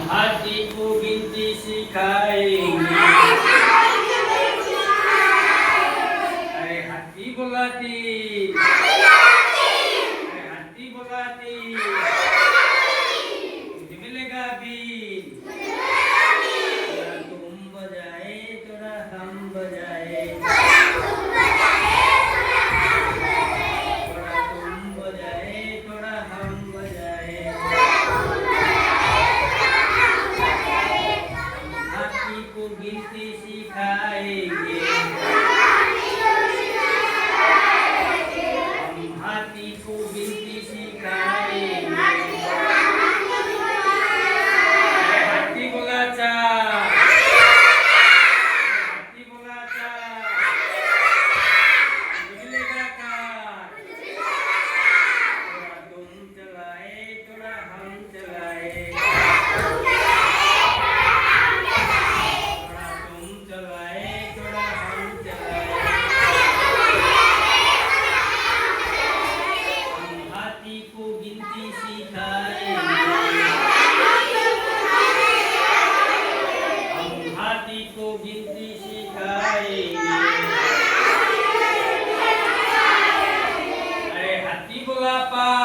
हाथी को गिनती सिखाएंगे। अरे हाथी बोला तीन, अरे हाथी बोला तीन, मुझे मिलेगा बीन। थोड़ा तुम बजाए थोड़ा हम बजाए, थोड़ा तुम बजाए थोड़ा हम बजाए। हाथी को गिनती सिखाएंगे, हम हाथी को गिनती सिखाएंगे। अरे हाथी बोला चार, हाथी बोला चार, मुझे मिलेगा कार। थोड़ा तुम चलाए थोड़ा हम चलाए, थोड़ा तुम चलाए थोड़ा हम चलाए। हम हाथी को गिनती सिखाएंगे, हम हाथी को गिनती सिखाएंगे। अरे हाथी बोला पाँच,